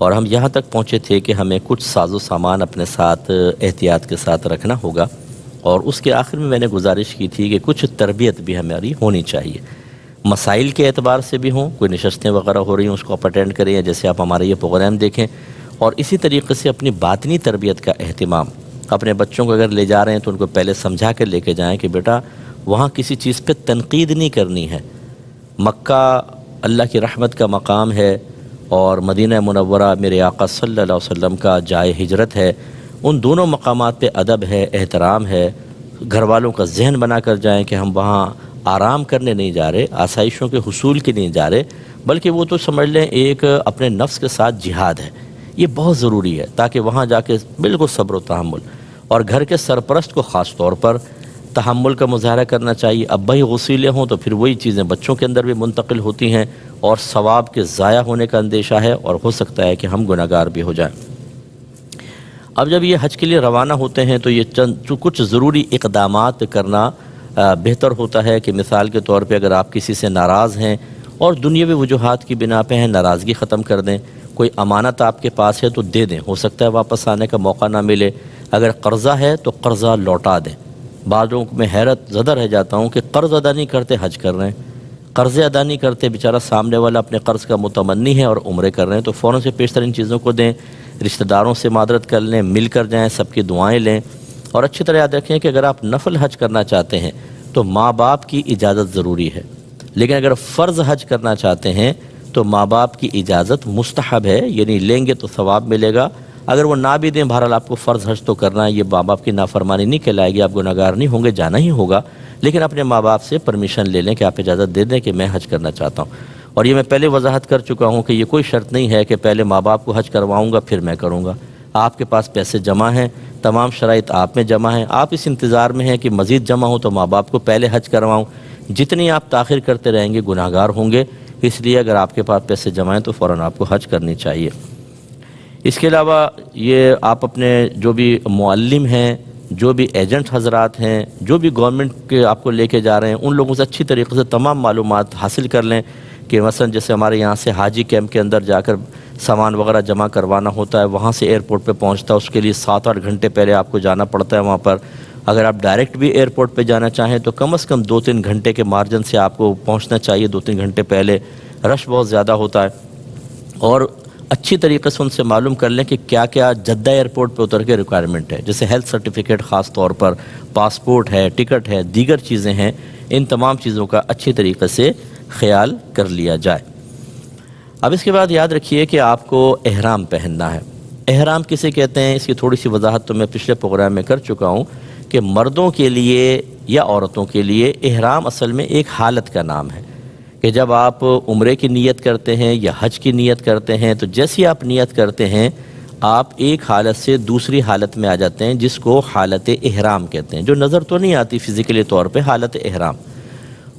اور ہم یہاں تک پہنچے تھے کہ ہمیں کچھ ساز و سامان اپنے ساتھ احتیاط کے ساتھ رکھنا ہوگا، اور اس کے آخر میں نے گزارش کی تھی کہ کچھ تربیت بھی ہماری ہونی چاہیے، مسائل کے اعتبار سے بھی ہوں، کوئی نشستیں وغیرہ ہو رہی ہیں اس کو آپ اٹینڈ کریں، جیسے آپ ہمارے یہ پروگرام دیکھیں، اور اسی طریقے سے اپنی باطنی تربیت کا اہتمام، اپنے بچوں کو اگر لے جا رہے ہیں تو ان کو پہلے سمجھا کے لے کے جائیں کہ بیٹا وہاں کسی چیز پہ تنقید نہیں کرنی ہے، مکہ اللہ کی رحمت کا مقام ہے اور مدینہ منورہ میرے آقا صلی اللہ علیہ وسلم کا جائے ہجرت ہے، ان دونوں مقامات پہ ادب ہے، احترام ہے، گھر والوں کا ذہن بنا کر جائیں کہ ہم وہاں آرام کرنے نہیں جا رہے، آسائشوں کے حصول کے نہیں جا رہے، بلکہ وہ تو سمجھ لیں ایک اپنے نفس کے ساتھ جہاد ہے، یہ بہت ضروری ہے تاکہ وہاں جا کے بالکل صبر و تحمل، اور گھر کے سرپرست کو خاص طور پر تحمل کا مظاہرہ کرنا چاہیے، ابا ہی غصیلے ہوں تو پھر وہی چیزیں بچوں کے اندر بھی منتقل ہوتی ہیں اور ثواب کے ضائع ہونے کا اندیشہ ہے، اور ہو سکتا ہے کہ ہم گناہ گار بھی ہو جائیں۔ اب جب یہ حج کے لیے روانہ ہوتے ہیں تو یہ کچھ ضروری اقدامات کرنا بہتر ہوتا ہے کہ مثال کے طور پہ اگر آپ کسی سے ناراض ہیں اور دنیاوی وجوہات کی بنا پہ ہیں، ناراضگی ختم کر دیں، کوئی امانت آپ کے پاس ہے تو دے دیں، ہو سکتا ہے واپس آنے کا موقع نہ ملے، اگر قرضہ ہے تو قرضہ لوٹا دیں۔ بعضوں میں حیرت زدہ رہ جاتا ہوں کہ قرض ادا نہیں کرتے حج کر رہے ہیں، قرض ادا نہیں کرتے، بیچارہ سامنے والا اپنے قرض کا متمنی ہے اور عمرے کر رہے ہیں، تو فوراً سے پیشتر ان چیزوں کو دیں، رشتہ داروں سے معذرت کر لیں، مل کر جائیں، سب کی دعائیں لیں، اور اچھی طرح یاد رکھیں کہ اگر آپ نفل حج کرنا چاہتے ہیں تو ماں باپ کی اجازت ضروری ہے، لیکن اگر فرض حج کرنا چاہتے ہیں تو ماں باپ کی اجازت مستحب ہے، یعنی لیں گے تو ثواب ملے گا، اگر وہ نہ بھی دیں بہرحال آپ کو فرض حج تو کرنا ہے، یہ ماں باپ کی نافرمانی نہیں کہلائے گی، آپ گناہ گار نہیں ہوں گے، جانا ہی ہوگا، لیکن اپنے ماں باپ سے پرمیشن لے لیں کہ آپ اجازت دے دیں کہ میں حج کرنا چاہتا ہوں، اور یہ میں پہلے وضاحت کر چکا ہوں کہ یہ کوئی شرط نہیں ہے کہ پہلے ماں باپ کو حج کرواؤں گا پھر میں کروں گا، آپ کے پاس پیسے جمع ہیں، تمام شرائط آپ میں جمع ہیں، آپ اس انتظار میں ہیں کہ مزید جمع ہو تو ماں باپ کو پہلے حج کرواؤں، جتنی آپ تاخیر کرتے رہیں گے گناہ گار ہوں گے، اس لیے اگر آپ کے پاس پیسے جمع ہیں تو فوراً آپ کو حج کرنی چاہیے۔ اس کے علاوہ یہ آپ اپنے جو بھی معلم ہیں، جو بھی ایجنٹ حضرات ہیں، جو بھی گورنمنٹ کے آپ کو لے کے جا رہے ہیں، ان لوگوں سے اچھی طریقے سے تمام معلومات حاصل کر لیں کہ مثلا جیسے ہمارے یہاں سے حاجی کیمپ کے اندر جا کر سامان وغیرہ جمع کروانا ہوتا ہے، وہاں سے ایئرپورٹ پہ پہنچتا ہے، اس کے لیے 7-8 گھنٹے پہلے آپ کو جانا پڑتا ہے وہاں پر، اگر آپ ڈائریکٹ بھی ایئرپورٹ پہ جانا چاہیں تو کم از کم 2-3 گھنٹے کے مارجن سے آپ کو پہنچنا چاہیے، 2-3 گھنٹے پہلے، رش بہت زیادہ ہوتا ہے، اور اچھی طریقے سے ان سے معلوم کر لیں کہ کیا کیا جدہ ایئرپورٹ پہ اتر کے ریکوائرمنٹ ہے، جیسے ہیلتھ سرٹیفکیٹ خاص طور پر، پاسپورٹ ہے، ٹکٹ ہے، دیگر چیزیں ہیں، ان تمام چیزوں کا اچھی طریقے سے خیال کر لیا جائے۔ اب اس کے بعد یاد رکھیے کہ آپ کو احرام پہننا ہے۔ احرام کسے کہتے ہیں اس کی تھوڑی سی وضاحت تو میں پچھلے پروگرام میں کر چکا ہوں کہ مردوں کے لیے یا عورتوں کے لیے احرام اصل میں ایک حالت کا نام ہے کہ جب آپ عمرے کی نیت کرتے ہیں یا حج کی نیت کرتے ہیں تو جیسی آپ نیت کرتے ہیں آپ ایک حالت سے دوسری حالت میں آ جاتے ہیں جس کو حالت احرام کہتے ہیں، جو نظر تو نہیں آتی فزیکلی طور پہ، حالت احرام۔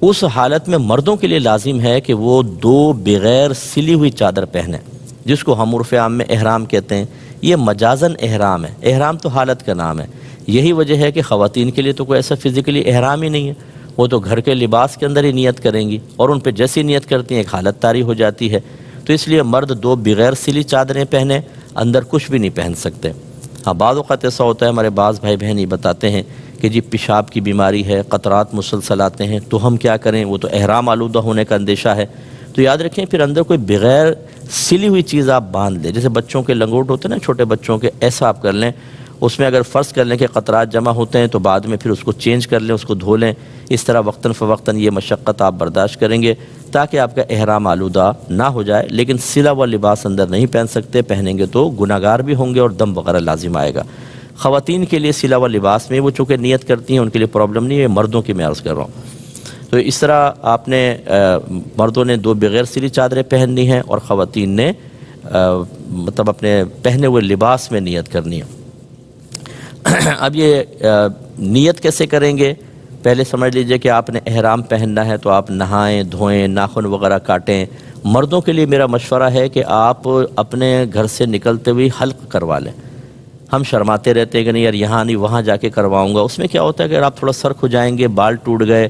اس حالت میں مردوں کے لیے لازم ہے کہ وہ 2 بغیر سلی ہوئی چادر پہنیں، جس کو ہم عرف عام میں احرام کہتے ہیں، یہ مجازن احرام ہے، احرام تو حالت کا نام ہے۔ یہی وجہ ہے کہ خواتین کے لیے تو کوئی ایسا فزیکلی احرام ہی نہیں ہے، وہ تو گھر کے لباس کے اندر ہی نیت کریں گی، اور ان پہ جیسی نیت کرتی ہیں ایک حالت طاری ہو جاتی ہے، تو اس لیے مرد 2 بغیر سلی چادریں پہنیں، اندر کچھ بھی نہیں پہن سکتے۔ ہاں بعض اوقات ایسا ہوتا ہے، ہمارے بعض بھائی بہن یہ بتاتے ہیں کہ جی پیشاب کی بیماری ہے، قطرات مسلسل آتے ہیں، تو ہم کیا کریں، وہ تو احرام آلودہ ہونے کا اندیشہ ہے، تو یاد رکھیں پھر اندر کوئی بغیر سلی ہوئی چیز آپ باندھ لیں، جیسے بچوں کے لنگوٹ ہوتے ہیں نا چھوٹے بچوں کے، ایسا آپ کر لیں، اس میں اگر فرض کر لیں کہ قطرات جمع ہوتے ہیں تو بعد میں پھر اس کو چینج کر لیں، اس کو دھو لیں، اس طرح وقتاً فوقتاً یہ مشقت آپ برداشت کریں گے تاکہ آپ کا احرام آلودہ نہ ہو جائے، لیکن سلا ہوا لباس اندر نہیں پہن سکتے، پہنیں گے تو گناہ گار بھی ہوں گے اور دم وغیرہ لازم آئے گا۔ خواتین کے لیے سلا ہوا لباس میں وہ چونکہ نیت کرتی ہیں ان کے لیے پرابلم نہیں ہے، مردوں کی میں عرض کر رہا ہوں۔ تو اس طرح آپ نے مردوں نے 2 بغیر سلی چادریں پہننی ہیں اور خواتین نے مطلب اپنے پہنے ہوئے لباس میں نیت کرنی ہے۔ اب یہ نیت کیسے کریں گے؟ پہلے سمجھ لیجئے کہ آپ نے احرام پہننا ہے تو آپ نہائیں دھوئیں، ناخن وغیرہ کاٹیں۔ مردوں کے لیے میرا مشورہ ہے کہ آپ اپنے گھر سے نکلتے ہوئے حلق کروا لیں۔ ہم شرماتے رہتے ہیں کہ نہیں یار یہاں نہیں وہاں جا کے کرواؤں گا، اس میں کیا ہوتا ہے کہ اگر آپ تھوڑا سر کھجائیں گے، بال ٹوٹ گئے،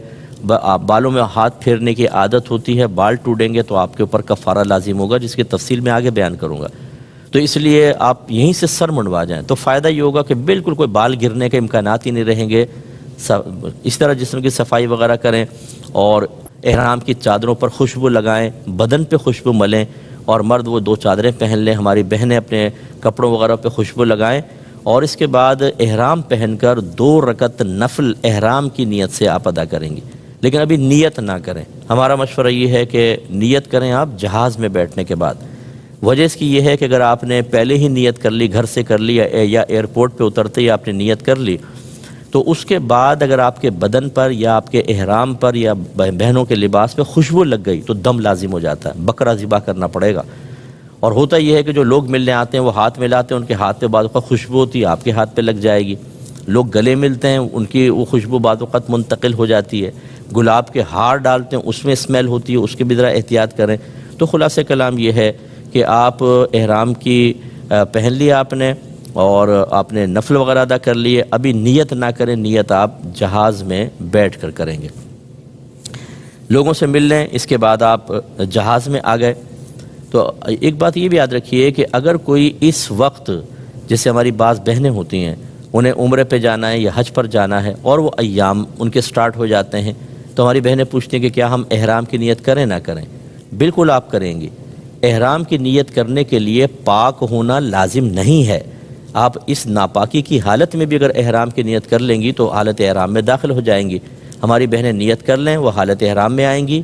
بالوں میں ہاتھ پھیرنے کی عادت ہوتی ہے، بال ٹوٹیں گے تو آپ کے اوپر کفارہ لازم ہوگا، جس کی تفصیل میں آگے بیان کروں گا۔ تو اس لیے آپ یہیں سے سر منڈوا جائیں تو فائدہ یہ ہوگا کہ بالکل کوئی بال گرنے کے امکانات ہی نہیں رہیں گے. اس طرح جسم کی صفائی وغیرہ کریں اور احرام کی چادروں پر خوشبو لگائیں، بدن پہ خوشبو ملیں، اور مرد وہ 2 چادریں پہن لیں، ہماری بہنیں اپنے کپڑوں وغیرہ پہ خوشبو لگائیں، اور اس کے بعد احرام پہن کر 2 رکعت نفل احرام کی نیت سے آپ ادا کریں گی. لیکن ابھی نیت نہ کریں. ہمارا مشورہ یہ ہے کہ نیت کریں آپ جہاز میں بیٹھنے کے بعد. وجہ اس کی یہ ہے کہ اگر آپ نے پہلے ہی نیت کر لی، گھر سے کر لی یا ایئرپورٹ پہ اترتے ہی آپ نے نیت کر لی، تو اس کے بعد اگر آپ کے بدن پر یا آپ کے احرام پر یا بہنوں کے لباس پہ خوشبو لگ گئی تو دم لازم ہو جاتا ہے، بکرا ذبح کرنا پڑے گا. اور ہوتا یہ ہے کہ جو لوگ ملنے آتے ہیں وہ ہاتھ ملاتے ہیں، ان کے ہاتھ پہ بعض اوقات خوشبو ہوتی ہے، آپ کے ہاتھ پہ لگ جائے گی. لوگ گلے ملتے ہیں، ان کی وہ خوشبو بعض اوقات منتقل ہو جاتی ہے. گلاب کے ہار ڈالتے ہیں، اس میں اسمیل ہوتی ہے، اس کے بھی ذرا احتیاط کریں. تو خلاصہ کلام یہ ہے کہ آپ احرام کی پہن لیا آپ نے اور آپ نے نفل وغیرہ ادا کر لیے. ابھی نیت نہ کریں، نیت آپ جہاز میں بیٹھ کر کریں گے. لوگوں سے مل لیں، اس کے بعد آپ جہاز میں آ گئے. تو ایک بات یہ بھی یاد رکھیے کہ اگر کوئی اس وقت، جیسے ہماری بعض بہنیں ہوتی ہیں انہیں عمرے پہ جانا ہے یا حج پر جانا ہے اور وہ ایام ان کے سٹارٹ ہو جاتے ہیں، تو ہماری بہنیں پوچھتی ہیں کہ کیا ہم احرام کی نیت کریں نہ کریں. بالکل آپ کریں گی. احرام کی نیت کرنے کے لیے پاک ہونا لازم نہیں ہے. آپ اس ناپاکی کی حالت میں بھی اگر احرام کی نیت کر لیں گی تو حالت احرام میں داخل ہو جائیں گی. ہماری بہنیں نیت کر لیں، وہ حالت احرام میں آئیں گی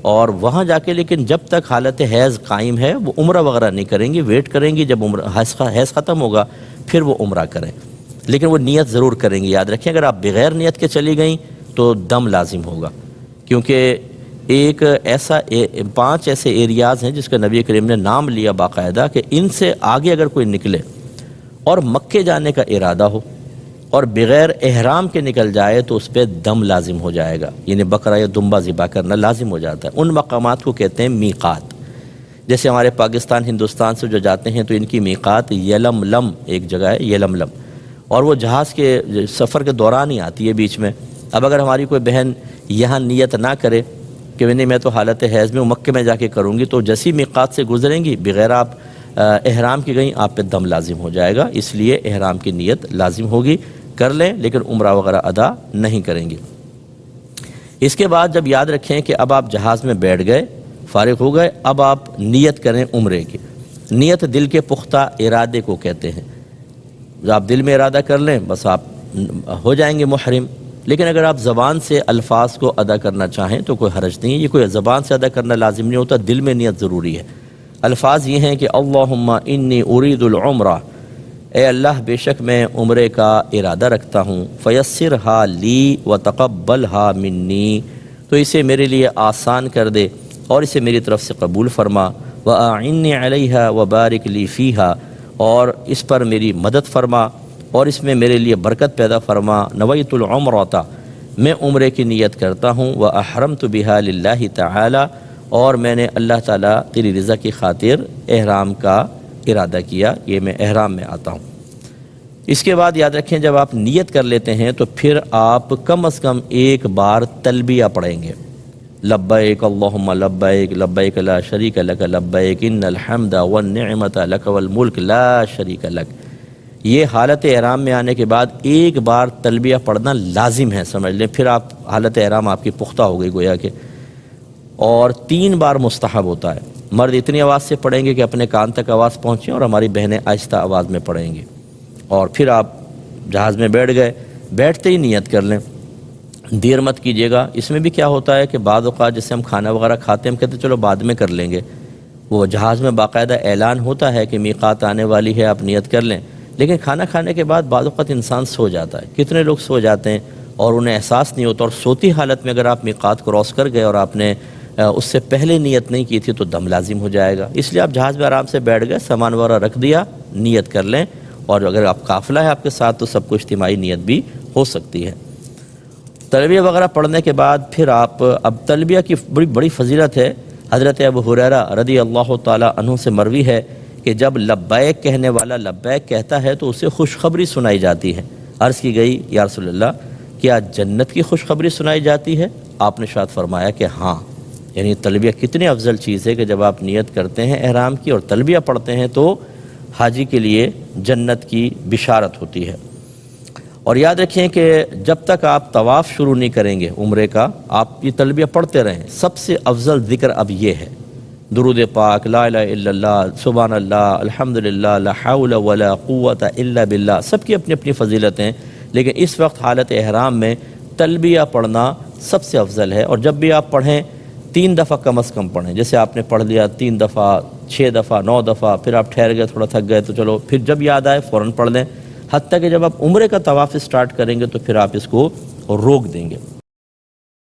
اور وہاں جا کے لیکن جب تک حالت حیض قائم ہے وہ عمرہ وغیرہ نہیں کریں گی، ویٹ کریں گی جب حیض ختم ہوگا پھر وہ عمرہ کریں. لیکن وہ نیت ضرور کریں گی. یاد رکھیں اگر آپ بغیر نیت کے چلی گئیں تو دم لازم ہوگا، کیونکہ ایک ایسا 5 ایسے ایریاز ہیں جس کا نبی کریم نے نام لیا باقاعدہ کہ ان سے آگے اگر کوئی نکلے اور مکے جانے کا ارادہ ہو اور بغیر احرام کے نکل جائے تو اس پہ دم لازم ہو جائے گا، یعنی بکرا یا دمبا ذبح کرنا لازم ہو جاتا ہے. ان مقامات کو کہتے ہیں میقات. جیسے ہمارے پاکستان ہندوستان سے جو جاتے ہیں تو ان کی میقات یلملم ایک جگہ ہے، یلملم، اور وہ جہاز کے سفر کے دوران ہی آتی ہے بیچ میں. اب اگر ہماری کوئی بہن یہاں نیت نہ کرے کہ نہیں میں تو حالت حیض میں مکے میں جا کے کروں گی، تو جیسی میقات سے گزریں گی بغیر آپ احرام کی گئیں آپ پہ دم لازم ہو جائے گا. اس لیے احرام کی نیت لازم ہوگی، کر لیں لیکن عمرہ وغیرہ ادا نہیں کریں گے. اس کے بعد جب یاد رکھیں کہ اب آپ جہاز میں بیٹھ گئے، فارغ ہو گئے، اب آپ نیت کریں عمرے کی. نیت دل کے پختہ ارادے کو کہتے ہیں. آپ دل میں ارادہ کر لیں بس آپ ہو جائیں گے محرم. لیکن اگر آپ زبان سے الفاظ کو ادا کرنا چاہیں تو کوئی حرج نہیں ہے. یہ کوئی زبان سے ادا کرنا لازم نہیں ہوتا، دل میں نیت ضروری ہے. الفاظ یہ ہیں کہ اللہم انی ارید العمرہ، اے اللہ بے شک میں عمرے کا ارادہ رکھتا ہوں، فیسرہا لی وتقبلہا منی، تو اسے میرے لیے آسان کر دے اور اسے میری طرف سے قبول فرما. واعنی علیہا وبارک لی فیہا، اور اس پر میری مدد فرما اور اس میں میرے لیے برکت پیدا فرما. نویت العمرۃ، میں عمرے کی نیت کرتا ہوں. واحرمت بہا للہ تعالی، اور میں نے اللہ تعالیٰ تیری رضا کی خاطر احرام کا ارادہ کیا، یہ میں احرام میں آتا ہوں. اس کے بعد یاد رکھیں جب آپ نیت کر لیتے ہیں تو پھر آپ کم از کم ایک بار تلبیہ پڑھیں گے. لبیک اللہم لبیک، لبیک لا شریک لک لبیک، ان الحمد والنعمت لک والملک لا شریک لک. یہ حالت احرام میں آنے کے بعد ایک بار تلبیہ پڑھنا لازم ہے، سمجھ لیں. پھر آپ حالت احرام آپ کی پختہ ہو گئی گویا کہ. اور 3 بار مستحب ہوتا ہے. مرد اتنی آواز سے پڑھیں گے کہ اپنے کان تک آواز پہنچیں اور ہماری بہنیں آہستہ آواز میں پڑھیں گی. اور پھر آپ جہاز میں بیٹھ گئے، بیٹھتے ہی نیت کر لیں، دیر مت کیجیے گا. اس میں بھی کیا ہوتا ہے کہ بعض اوقات جیسے ہم کھانا وغیرہ کھاتے ہیں ہم کہتے ہیں چلو بعد میں کر لیں گے. وہ جہاز میں باقاعدہ اعلان ہوتا ہے کہ میقات آنے والی ہے، آپ نیت کر لیں. لیکن کھانا کھانے کے بعد بعض اوقات انسان سو جاتا ہے. کتنے لوگ سو جاتے ہیں اور انہیں احساس نہیں ہوتا، اور سوتی حالت میں اگر آپ میقات کراس کر گئے اور آپ نے اس سے پہلے نیت نہیں کی تھی تو دم لازم ہو جائے گا. اس لیے آپ جہاز میں آرام سے بیٹھ گئے، سامان وغیرہ رکھ دیا، نیت کر لیں. اور اگر آپ قافلہ ہے آپ کے ساتھ تو سب کو اجتماعی نیت بھی ہو سکتی ہے. تلبیہ وغیرہ پڑھنے کے بعد پھر آپ، اب تلبیہ کی بڑی فضیلت ہے. حضرت ابو ہریرہ رضی اللہ تعالیٰ عنہ سے مروی ہے کہ جب لبیک کہنے والا لبیک کہتا ہے تو اسے خوشخبری سنائی جاتی ہے. عرض کی گئی یا رسول اللہ کیا جنت کی خوشخبری سنائی جاتی ہے؟ آپ نے ارشاد فرمایا کہ ہاں. یعنی تلبیہ کتنی افضل چیز ہے کہ جب آپ نیت کرتے ہیں احرام کی اور تلبیہ پڑھتے ہیں تو حاجی کے لیے جنت کی بشارت ہوتی ہے۔ اور یاد رکھیں کہ جب تک آپ طواف شروع نہیں کریں گے عمرے کا، آپ یہ تلبیہ پڑھتے رہیں۔ سب سے افضل ذکر اب یہ ہے، درود پاک، لا الہ الا اللہ، سبحان اللہ، الحمدللہ، لا حول ولا قوت الا باللہ، سب کی اپنی اپنی فضیلتیں، لیکن اس وقت حالت احرام میں تلبیہ پڑھنا سب سے افضل ہے۔ اور جب بھی آپ پڑھیں 3 دفعہ کم از کم پڑھیں، جیسے آپ نے پڑھ لیا 3 دفعہ، 6 دفعہ، 9 دفعہ، پھر آپ ٹھہر گئے، تھوڑا تھک گئے تو چلو پھر جب یاد آئے فوراً پڑھ لیں، حتیٰ کہ جب آپ عمرے کا طواف سٹارٹ کریں گے تو پھر آپ اس کو روک دیں گے۔